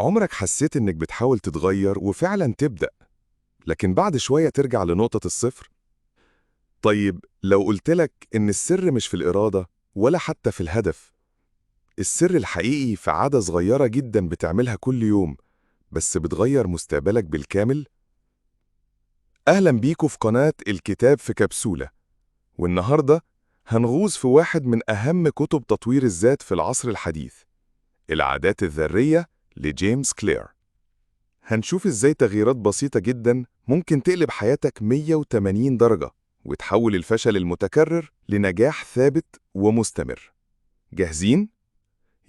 عمرك حسيت إنك بتحاول تتغير وفعلا تبدأ، لكن بعد شوية ترجع لنقطة الصفر؟ طيب لو قلتلك إن السر مش في الإرادة ولا حتى في الهدف، السر الحقيقي في عادة صغيرة جدا بتعملها كل يوم بس بتغير مستقبلك بالكامل؟ أهلا بيكم في قناة الكتاب في كبسولة، والنهاردة هنغوص في واحد من أهم كتب تطوير الذات في العصر الحديث، العادات الذرية لجيمس كلير. هنشوف إزاي تغييرات بسيطة جدا ممكن تقلب حياتك 180 درجة وتحول الفشل المتكرر لنجاح ثابت ومستمر. جاهزين؟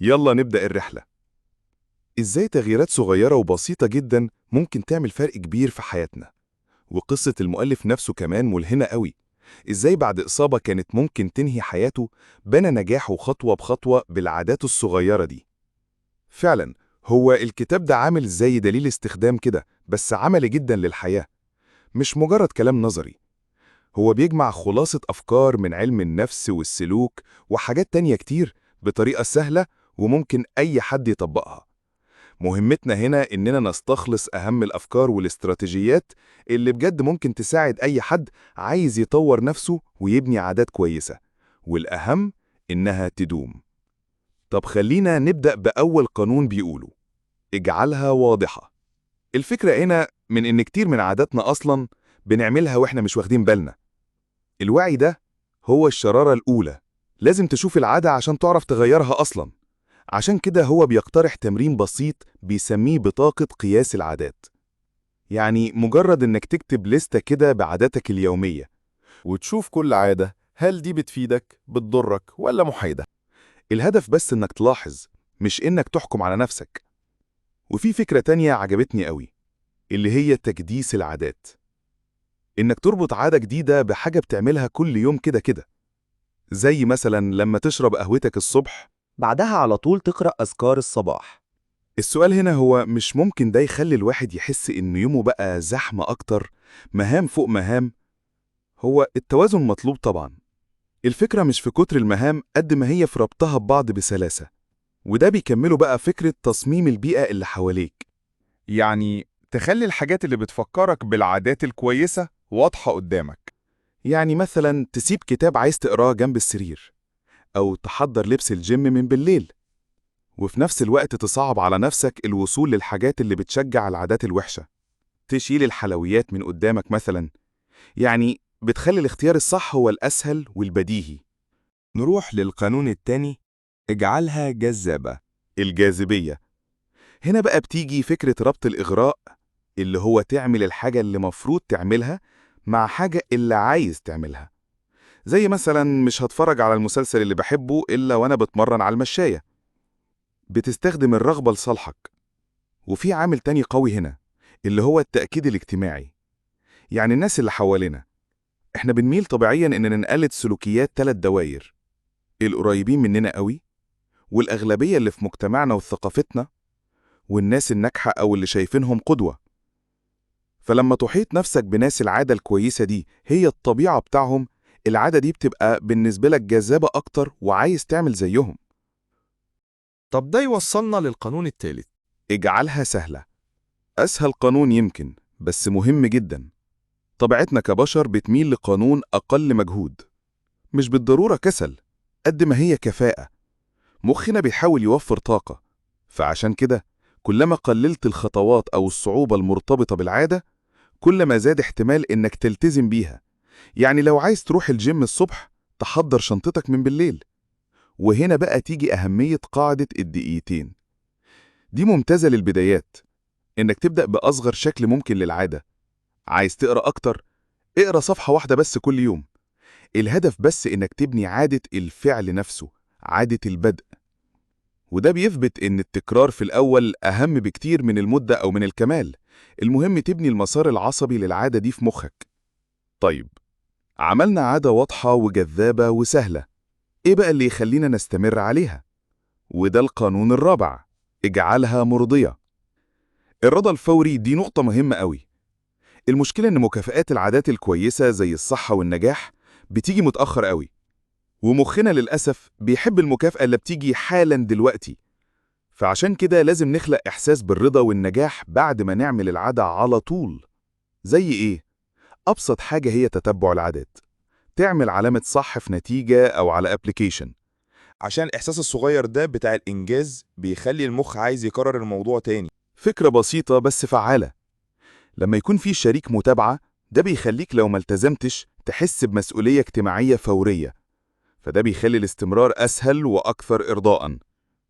يلا نبدأ الرحلة. إزاي تغييرات صغيرة وبسيطة جدا ممكن تعمل فرق كبير في حياتنا؟ وقصة المؤلف نفسه كمان ملهمة قوي. إزاي بعد إصابة كانت ممكن تنهي حياته بنى نجاحه خطوة بخطوة بالعادات الصغيرة دي. فعلا هو الكتاب ده عامل زي دليل استخدام كده، بس عملي جدا للحياة، مش مجرد كلام نظري. هو بيجمع خلاصة أفكار من علم النفس والسلوك وحاجات تانية كتير بطريقة سهلة وممكن أي حد يطبقها. مهمتنا هنا إننا نستخلص أهم الأفكار والاستراتيجيات اللي بجد ممكن تساعد أي حد عايز يطور نفسه ويبني عادات كويسة، والأهم إنها تدوم. طب خلينا نبدأ بأول قانون بيقوله: اجعلها واضحة. الفكرة هنا من إن كتير من عاداتنا أصلاً بنعملها وإحنا مش واخدين بالنا. الوعي ده هو الشرارة الأولى، لازم تشوف العادة عشان تعرف تغيرها أصلاً. عشان كده هو بيقترح تمرين بسيط بيسميه بطاقة قياس العادات. يعني مجرد إنك تكتب لستة كده بعاداتك اليومية وتشوف كل عادة هل دي بتفيدك، بتضرك، ولا محايدة. الهدف بس إنك تلاحظ، مش إنك تحكم على نفسك. وفي فكرة تانية عجبتني قوي، اللي هي تكديس العادات. إنك تربط عادة جديدة بحاجة بتعملها كل يوم كده كده، زي مثلا لما تشرب قهوتك الصبح بعدها على طول تقرأ أذكار الصباح. السؤال هنا هو مش ممكن ده يخلي الواحد يحس إن يومه بقى زحمة أكتر، مهام فوق مهام؟ هو التوازن مطلوب طبعا. الفكرة مش في كتر المهام قد ما هي في ربطها ببعض بسلاسة. وده بيكمله بقى فكرة تصميم البيئة اللي حواليك. يعني تخلي الحاجات اللي بتفكرك بالعادات الكويسة واضحة قدامك. يعني مثلا تسيب كتاب عايز تقراه جنب السرير، أو تحضر لبس الجيم من بالليل. وفي نفس الوقت تصعب على نفسك الوصول للحاجات اللي بتشجع العادات الوحشة. تشيل الحلويات من قدامك مثلا. يعني بتخلي الاختيار الصح هو الأسهل والبديهي. نروح للقانون التاني: اجعلها جذابة. الجاذبية. هنا بقى بتيجي فكرة ربط الإغراء، اللي هو تعمل الحاجة اللي مفروض تعملها مع حاجة اللي عايز تعملها. زي مثلا مش هتفرج على المسلسل اللي بحبه إلا وأنا بتمرن على المشاية. بتستخدم الرغبة لصالحك. وفي عامل تاني قوي هنا، اللي هو التأكيد الاجتماعي. يعني الناس اللي حوالينا، احنا بنميل طبيعيا إننا نقلد سلوكيات 3 دوائر: القريبين مننا قوي، والأغلبية اللي في مجتمعنا وثقافتنا، والناس الناجحة أو اللي شايفينهم قدوة. فلما تحيط نفسك بناس العادة الكويسة دي هي الطبيعة بتاعهم، العادة دي بتبقى بالنسبة لك جذابة أكتر وعايز تعمل زيهم. طب ده يوصلنا للقانون الثالث. اجعلها سهلة. أسهل قانون يمكن، بس مهم جدا. طبيعتنا كبشر بتميل لقانون أقل مجهود. مش بالضرورة كسل، قد ما هي كفاءة. مخنا بيحاول يوفر طاقة. فعشان كده كلما قللت الخطوات أو الصعوبة المرتبطة بالعادة، كل ما زاد احتمال إنك تلتزم بيها. يعني لو عايز تروح الجيم الصبح، تحضر شنطتك من بالليل. وهنا بقى تيجي أهمية قاعدة الدقيقتين. دي ممتازة للبدايات، إنك تبدأ بأصغر شكل ممكن للعادة. عايز تقرأ أكتر؟ اقرأ صفحة واحدة بس كل يوم. الهدف بس إنك تبني عادة الفعل نفسه، عادة البدء. وده بيثبت إن التكرار في الأول أهم بكتير من المدة أو من الكمال. المهم تبني المسار العصبي للعادة دي في مخك. طيب، عملنا عادة واضحة وجذابة وسهلة. إيه بقى اللي يخلينا نستمر عليها؟ وده القانون الرابع: اجعلها مرضية. الرضا الفوري دي نقطة مهمة قوي. المشكلة إن مكافآت العادات الكويسة زي الصحة والنجاح بتيجي متأخر قوي. ومخنا للأسف بيحب المكافأة اللي بتيجي حالا دلوقتي. فعشان كده لازم نخلق إحساس بالرضا والنجاح بعد ما نعمل العادة على طول. زي إيه؟ أبسط حاجة هي تتبع العادات. تعمل علامة صح في نتيجة أو على أبليكيشن. عشان الإحساس الصغير ده بتاع الإنجاز بيخلي المخ عايز يكرر الموضوع تاني. فكرة بسيطة بس فعالة. لما يكون في شريك متابعة، ده بيخليك لو ما التزمتش تحس بمسؤولية اجتماعية فورية، فده بيخلي الاستمرار أسهل وأكثر إرضاءً.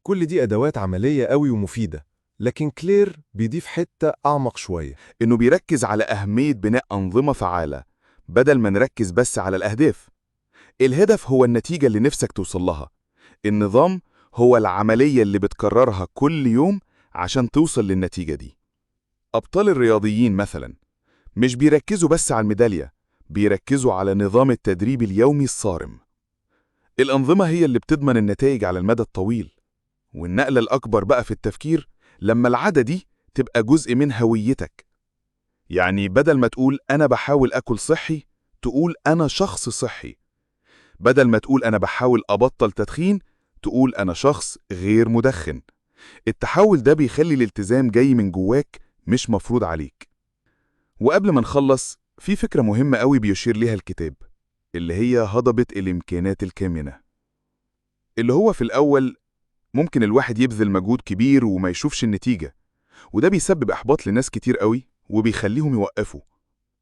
كل دي أدوات عملية قوي ومفيدة، لكن كلير بيضيف حتة أعمق شوية. إنه بيركز على أهمية بناء أنظمة فعالة بدل ما نركز بس على الأهداف. الهدف هو النتيجة اللي نفسك توصل لها، النظام هو العملية اللي بتكررها كل يوم عشان توصل للنتيجة دي. أبطال الرياضيين مثلا مش بيركزوا بس على الميدالية، بيركزوا على نظام التدريب اليومي الصارم. الأنظمة هي اللي بتضمن النتائج على المدى الطويل. والنقلة الأكبر بقى في التفكير لما العادة دي تبقى جزء من هويتك. يعني بدل ما تقول أنا بحاول أكل صحي، تقول أنا شخص صحي. بدل ما تقول أنا بحاول أبطل تدخين، تقول أنا شخص غير مدخن. التحول ده بيخلي الالتزام جاي من جواك مش مفروض عليك. وقبل ما نخلص، في فكرة مهمة قوي بيشير ليها الكتاب، اللي هي هضبة الإمكانات الكامنة. اللي هو في الأول ممكن الواحد يبذل مجهود كبير وما يشوفش النتيجة، وده بيسبب إحباط لناس كتير قوي وبيخليهم يوقفوا.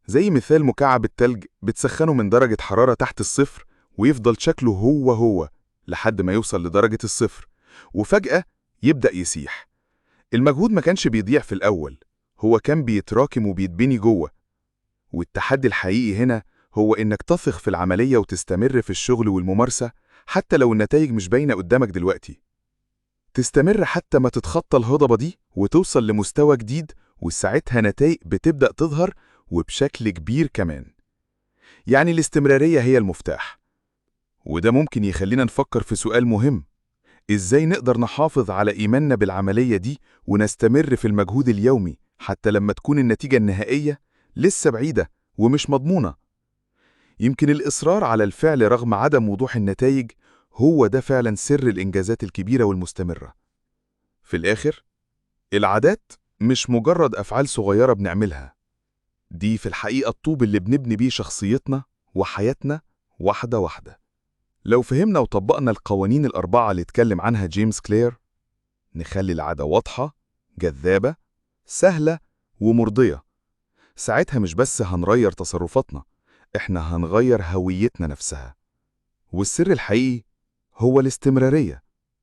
زي مثال مكعب التلج بتسخنه من درجة حرارة تحت الصفر ويفضل شكله هو لحد ما يوصل لدرجة الصفر، وفجأة يبدأ يسيح. المجهود ما كانش بيضيع في الأول، هو كان بيتراكم وبيتبني جوه. والتحدي الحقيقي هنا هو إنك تثق في العملية وتستمر في الشغل والممارسة حتى لو النتائج مش باينة قدامك دلوقتي. تستمر حتى ما تتخطى الهضبة دي وتوصل لمستوى جديد، وساعتها نتائج بتبدأ تظهر وبشكل كبير كمان. يعني الاستمرارية هي المفتاح. وده ممكن يخلينا نفكر في سؤال مهم: إزاي نقدر نحافظ على إيماننا بالعملية دي ونستمر في المجهود اليومي حتى لما تكون النتيجة النهائية لسه بعيدة ومش مضمونة؟ يمكن الإصرار على الفعل رغم عدم وضوح النتائج هو ده فعلا سر الإنجازات الكبيرة والمستمرة. في الآخر، العادات مش مجرد أفعال صغيرة بنعملها، دي في الحقيقة الطوب اللي بنبني بيه شخصيتنا وحياتنا واحدة واحدة. لو فهمنا وطبقنا القوانين الأربعة اللي اتكلم عنها جيمس كلير، نخلي العادة واضحة، جذابة، سهلة ومرضية، ساعتها مش بس هنغير تصرفاتنا، احنا هنغير هويتنا نفسها. والسر الحقيقي هو الاستمرارية،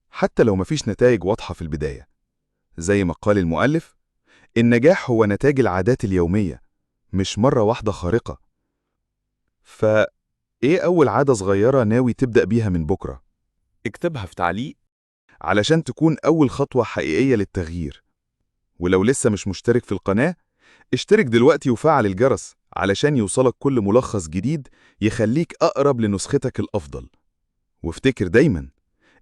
حتى لو مفيش نتائج واضحة في البداية. زي ما قال المؤلف، النجاح هو نتاج العادات اليومية، مش مرة واحدة خارقة. فإيه أول عادة صغيرة ناوي تبدأ بيها من بكرة؟ اكتبها في تعليق علشان تكون أول خطوة حقيقية للتغيير. ولو لسه مش مشترك في القناة، اشترك دلوقتي وفعل الجرس علشان يوصلك كل ملخص جديد يخليك أقرب لنسختك الأفضل. وافتكر دايما،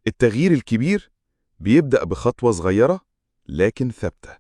التغيير الكبير بيبدأ بخطوة صغيرة لكن ثابتة.